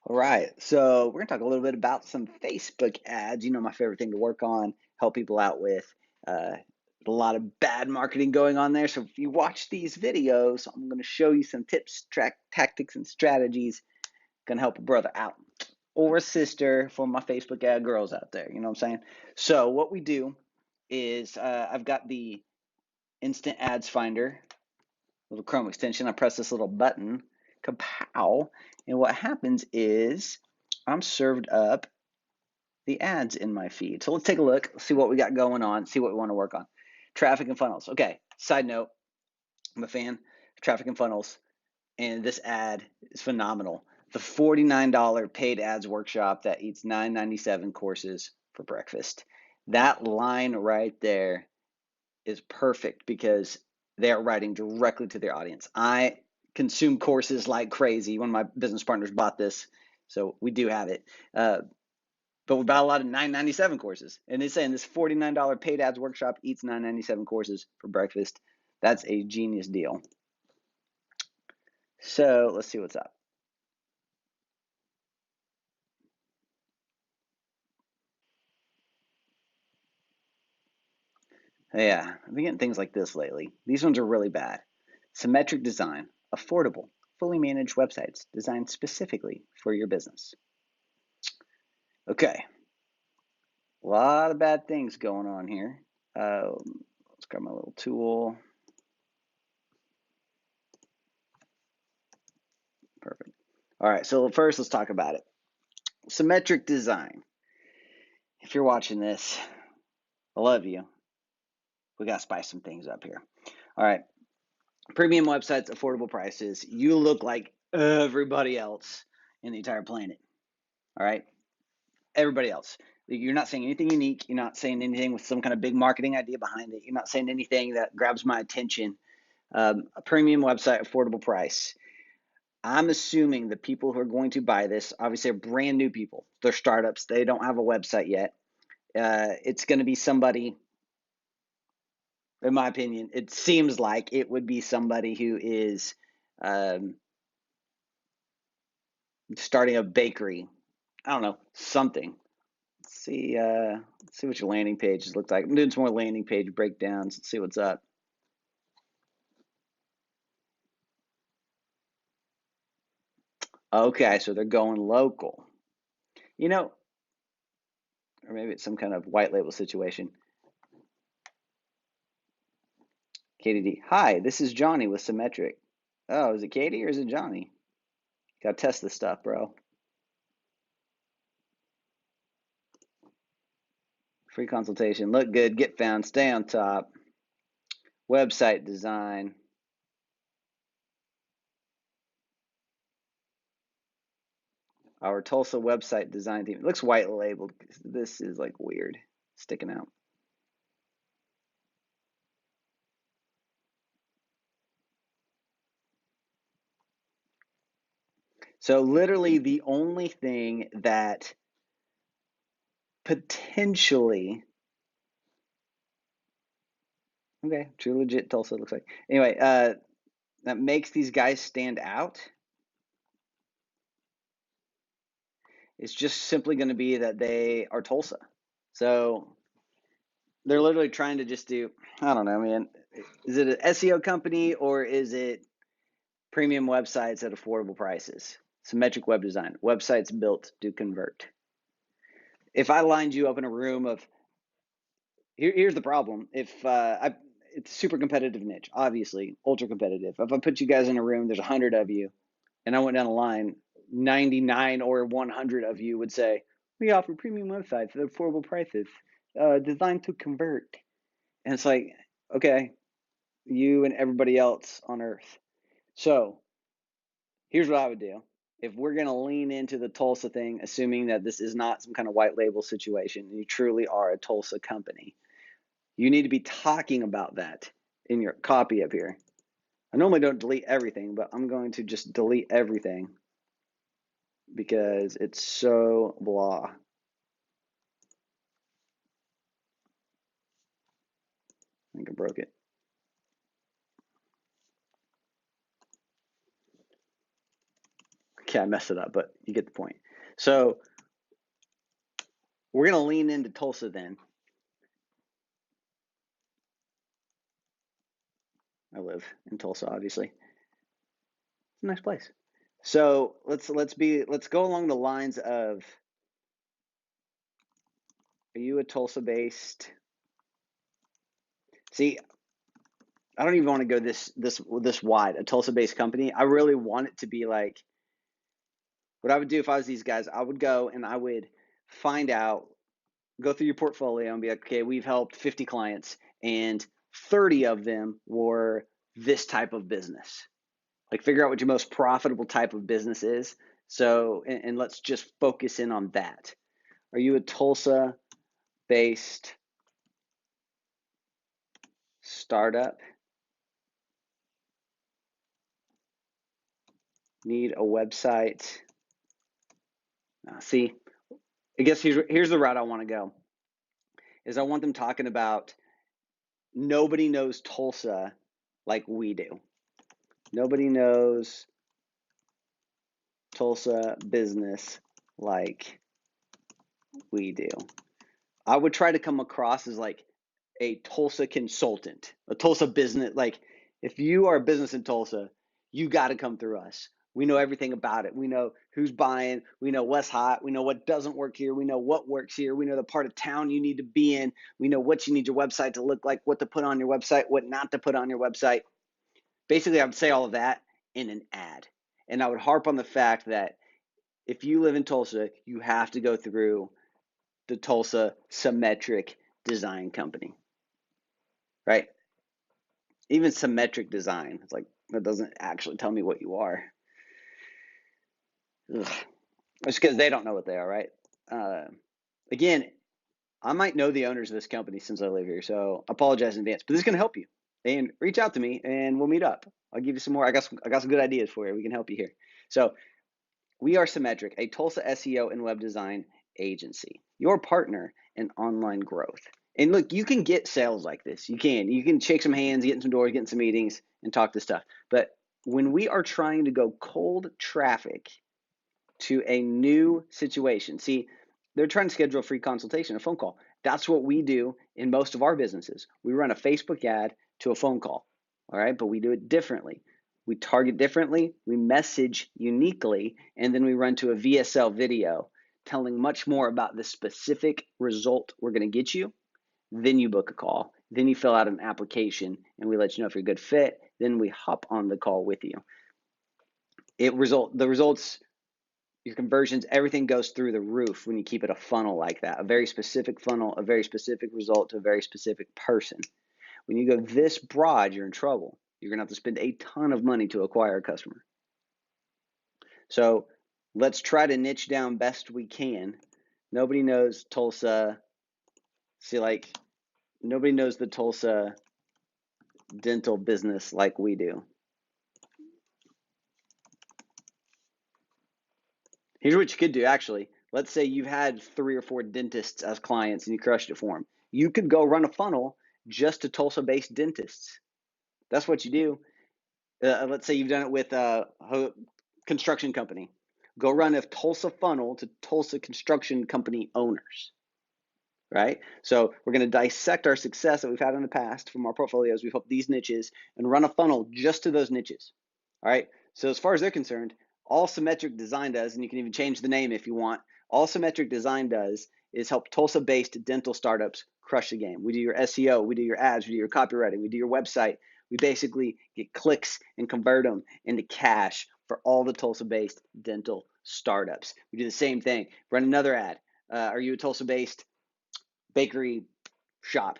All right, so we're gonna talk a little bit about some Facebook ads. You know, my favorite thing to work on, help people out with. Uh, a lot of bad marketing going on there. So if you watch these videos, I'm gonna show you some tips, tactics, and strategies gonna help a brother out or a sister for my Facebook ad girls out there. You know what I'm saying? So what we do is I've got the Instant Ads Finder, little Chrome extension. I press this little button, kapow, and what happens is I'm served up the ads in my feed. So let's take a look, see what we got going on, see what we want to work on. Traffic and funnels. Okay, side note, I'm a fan of traffic and funnels, and this ad is phenomenal. The $49 paid ads workshop that eats $9.97 courses for breakfast. That line right there is perfect because they are writing directly to their audience. I consume courses like crazy. One of my business partners bought this, so we do have it. But we bought a lot of $9.97 courses, and it's saying this $49 paid ads workshop eats $9.97 courses for breakfast. That's a genius deal. So let's see what's up. Yeah, I've been getting things like this lately. These ones are really bad. Symmetric design, affordable, fully managed websites designed specifically for your business. Okay, a lot of bad things going on here. Let's grab my little tool. Perfect. All right, so first let's talk about it. Symmetric design. If you're watching this, I love you. We got to spice some things up here. All right, premium websites, affordable prices. You look like everybody else in the entire planet. All right, everybody else. You're not saying anything unique. You're not saying anything with some kind of big marketing idea behind it. You're not saying anything that grabs my attention. A premium website, affordable price. I'm assuming the people who are going to buy this obviously are brand new people. They're startups. They don't have a website yet. It's going to be somebody, in my opinion, it seems like it would be somebody who is um, starting a bakery. I don't know, something. Let's see what your landing pages look like. I'm doing some more landing page breakdowns. Let's see what's up. Okay, so they're going local. You know, or maybe it's some kind of white label situation. KDD. Hi, this is Johnny with Symmetric. Oh, is it Katie or is it Johnny? Gotta test this stuff, bro. Free consultation. Look good. Get found. Stay on top. Website design. Our Tulsa website design team. It looks white labeled. This is like weird. Sticking out. So literally the only thing that potentially, okay, true legit Tulsa looks like. Anyway, that makes these guys stand out is just simply going to be that they are Tulsa. So they're literally trying to just do, I don't know, man. Is it an SEO company or is it premium websites at affordable prices? Symmetric web design, websites built to convert. If I lined you up in a room of, here's the problem. If it's a super competitive niche, obviously, ultra competitive. If I put you guys in a room, there's 100 of you, and I went down the line, 99 or 100 of you would say, we offer premium websites at affordable prices, designed to convert. And it's like, okay, you and everybody else on earth. So here's what I would do. If we're going to lean into the Tulsa thing, assuming that this is not some kind of white label situation, you truly are a Tulsa company, you need to be talking about that in your copy up here. I normally don't delete everything, but I'm going to just delete everything because it's so blah. I think I broke it. Okay, I messed it up, but you get the point. So we're going to lean into Tulsa then. I live in Tulsa, obviously. It's a nice place. So let's go along the lines of, are you a Tulsa-based? See, I don't even want to go this wide. A Tulsa-based company. I really want it to be like, what I would do if I was these guys, I would go and I would find out, go through your portfolio and be like, okay, we've helped 50 clients and 30 of them were this type of business. Like, figure out what your most profitable type of business is. So, and let's just focus in on that. Are you a Tulsa-based startup? Need a website? See, I guess here's the route I want to go. Is I want them talking about, nobody knows Tulsa like we do. Nobody knows Tulsa business like we do. I would try to come across as like a Tulsa consultant, a Tulsa business. Like, if you are a business in Tulsa, you got to come through us. We know everything about it. We know who's buying. We know what's hot. We know what doesn't work here. We know what works here. We know the part of town you need to be in. We know what you need your website to look like, what to put on your website, what not to put on your website. Basically, I would say all of that in an ad. And I would harp on the fact that if you live in Tulsa, you have to go through the Tulsa Symmetric Design Company, right? Even symmetric design, it's like, that doesn't actually tell me what you are. Ugh. It's because they don't know what they are, right? Again, I might know the owners of this company since I live here, so I apologize in advance. But this is going to help you. And reach out to me, and we'll meet up. I'll give you some more. I got some good ideas for you. We can help you here. So we are Symmetric, a Tulsa SEO and web design agency, your partner in online growth. And look, you can get sales like this. You can shake some hands, get in some doors, get in some meetings, and talk this stuff. But when we are trying to go cold traffic to a new situation, see, they're trying to schedule a free consultation, a phone call. That's what we do in most of our businesses. We run a Facebook ad to a phone call, all right? But we do it differently. We target differently, we message uniquely, and then we run to a VSL video telling much more about the specific result we're going to get you. Then you book a call. Then you fill out an application, and we let you know if you're a good fit. Then we hop on the call with you. The results, your conversions, everything goes through the roof when you keep it a funnel like that. A very specific funnel, a very specific result to a very specific person. When you go this broad, you're in trouble. You're going to have to spend a ton of money to acquire a customer. So let's try to niche down best we can. Nobody knows Tulsa. See, like, nobody knows the Tulsa dental business like we do. Here's what you could do, actually. Let's say you've had 3 or 4 dentists as clients and you crushed it for them. You could go run a funnel just to Tulsa-based dentists. That's what you do. Let's say you've done it with a construction company. Go run a Tulsa funnel to Tulsa construction company owners, right? So we're going to dissect our success that we've had in the past from our portfolios. We've helped these niches and run a funnel just to those niches, all right? So as far as they're concerned, all Symmetric Design does, and you can even change the name if you want, all Symmetric Design does is help Tulsa-based dental startups crush the game. We do your SEO, we do your ads, we do your copywriting, we do your website. We basically get clicks and convert them into cash for all the Tulsa-based dental startups. We do the same thing. Run another ad. Are you a Tulsa-based bakery shop?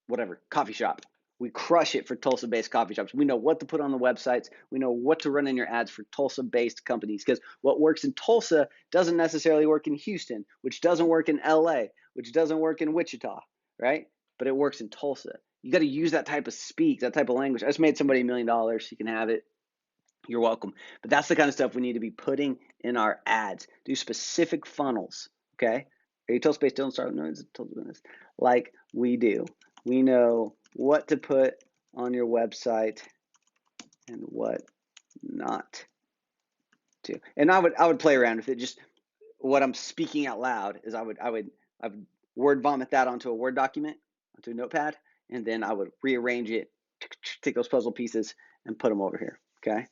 Whatever, coffee shop. We crush it for Tulsa-based coffee shops. We know what to put on the websites. We know what to run in your ads for Tulsa-based companies, because what works in Tulsa doesn't necessarily work in Houston, which doesn't work in LA, which doesn't work in Wichita, right? But it works in Tulsa. You got to use that type of speak, that type of language. I just made somebody $1 million. You can have it. You're welcome. But that's the kind of stuff we need to be putting in our ads. Do specific funnels, okay? Are you Tulsa-based? Don't start with Tulsa business like we do. We know what to put on your website and what not too. And I would play around with it. Just what I'm speaking out loud is I would word vomit that onto a Word document, onto a notepad, and then I would rearrange it, take those puzzle pieces and put them over here, okay?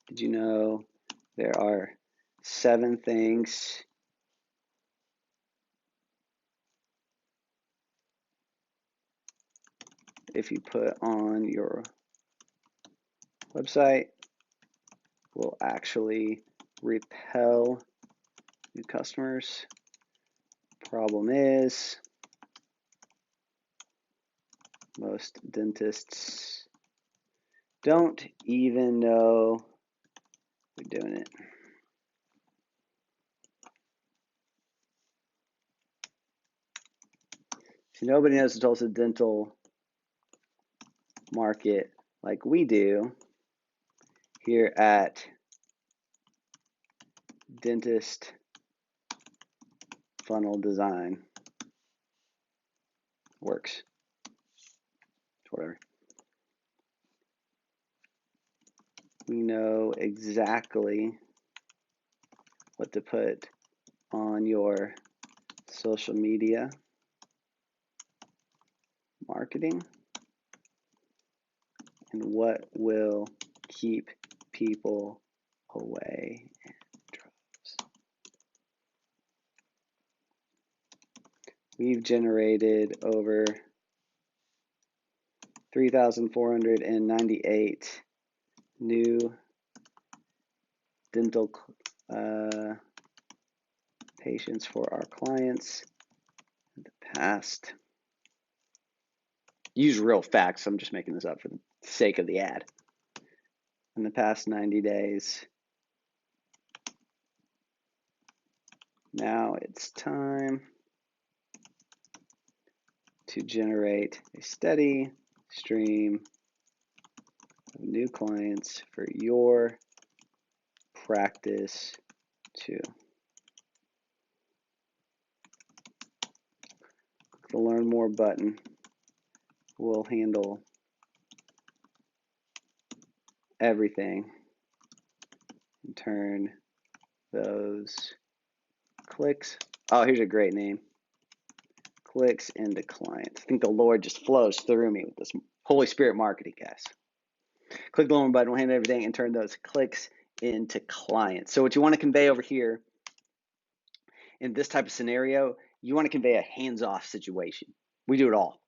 Did you know there are 7 things if you put on your website will actually repel new customers? Problem is, most dentists don't even know they're doing it. So nobody knows the Tulsa dental market like we do here at Dentist Funnel Design Works. Whatever. We know exactly what to put on your social media marketing and what will keep people away in droves. We've generated over 3,498 new dental patients for our clients in the past. Use real facts. I'm just making this up for the sake of the ad. In the past 90 days. Now it's time to generate a steady stream of new clients for your practice too. Click the Learn More button. We'll handle everything and turn those clicks. Oh, here's a great name. Clicks into clients. I think the Lord just flows through me with this Holy Spirit marketing, guys. Click the Learn More button. We'll handle everything and turn those clicks into clients. So what you want to convey over here in this type of scenario, you want to convey a hands-off situation. We do it all.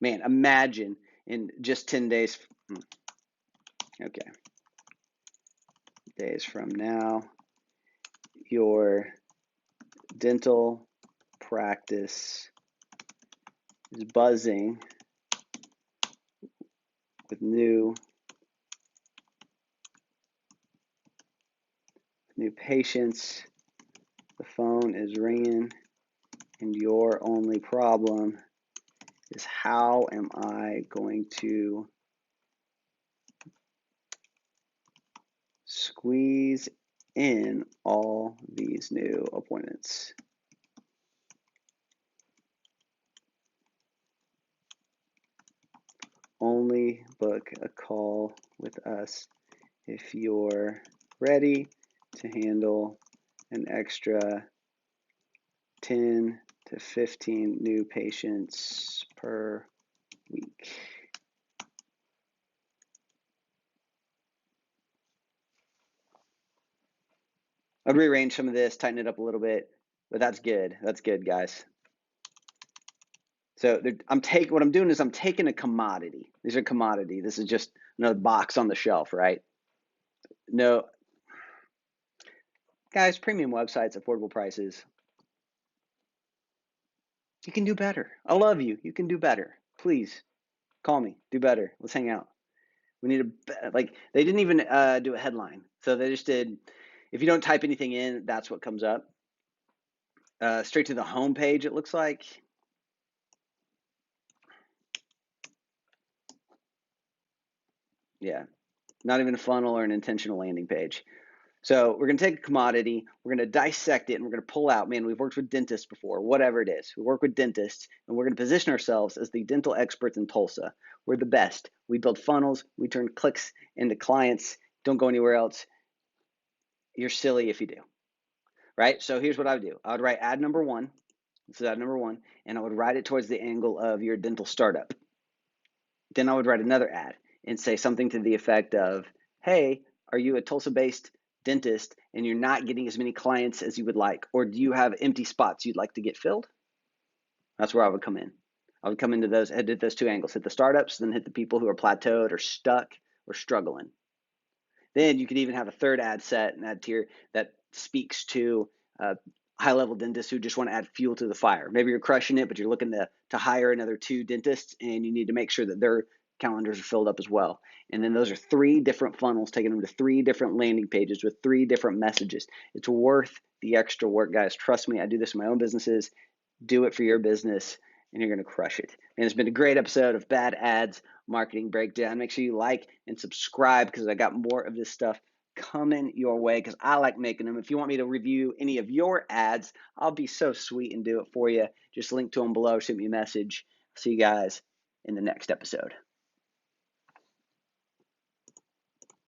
Man, imagine in just 10 days. Okay. Days from now, your dental practice is buzzing with new patients. The phone is ringing, and your only problem is how am I going to squeeze in all these new appointments? Only book a call with us if you're ready to handle an extra 10 to 15 new patients per week. I'd rearrange some of this, tighten it up a little bit, but that's good. That's good, guys. So what I'm doing is I'm taking a commodity. These are commodity. This is just another box on the shelf, right? No, guys, premium websites, affordable prices. You can do better. I love you. You can do better. Please call me. Do better. Let's hang out. We need they didn't even do a headline. So they just did, if you don't type anything in, that's what comes up. Straight to the home page, it looks like. Yeah, not even a funnel or an intentional landing page. So we're going to take a commodity, we're going to dissect it, and we're going to pull out, man, we've worked with dentists before, whatever it is. We work with dentists, and we're going to position ourselves as the dental experts in Tulsa. We're the best. We build funnels, we turn clicks into clients. Don't go anywhere else. You're silly if you do, right? So here's what I would do. I would write ad number one. This is ad number one, and I would write it towards the angle of your dental startup. Then I would write another ad and say something to the effect of, hey, are you a Tulsa-based dentist and you're not getting as many clients as you would like? Or do you have empty spots you'd like to get filled? That's where I would come in. I would come into those, hit those two angles, hit the startups, then hit the people who are plateaued or stuck or struggling. Then you could even have a third ad set, an ad tier that speaks to high-level dentists who just want to add fuel to the fire. Maybe you're crushing it, but you're looking to hire another 2 dentists, and you need to make sure that their calendars are filled up as well. And then those are 3 different funnels, taking them to 3 different landing pages with 3 different messages. It's worth the extra work, guys. Trust me, I do this in my own businesses. Do it for your business, and you're going to crush it. And it's been a great episode of Bad Ads Marketing Breakdown. Make sure you like and subscribe because I got more of this stuff coming your way because I like making them. If you want me to review any of your ads, I'll be so sweet and do it for you. Just link to them below, shoot me a message. See you guys in the next episode.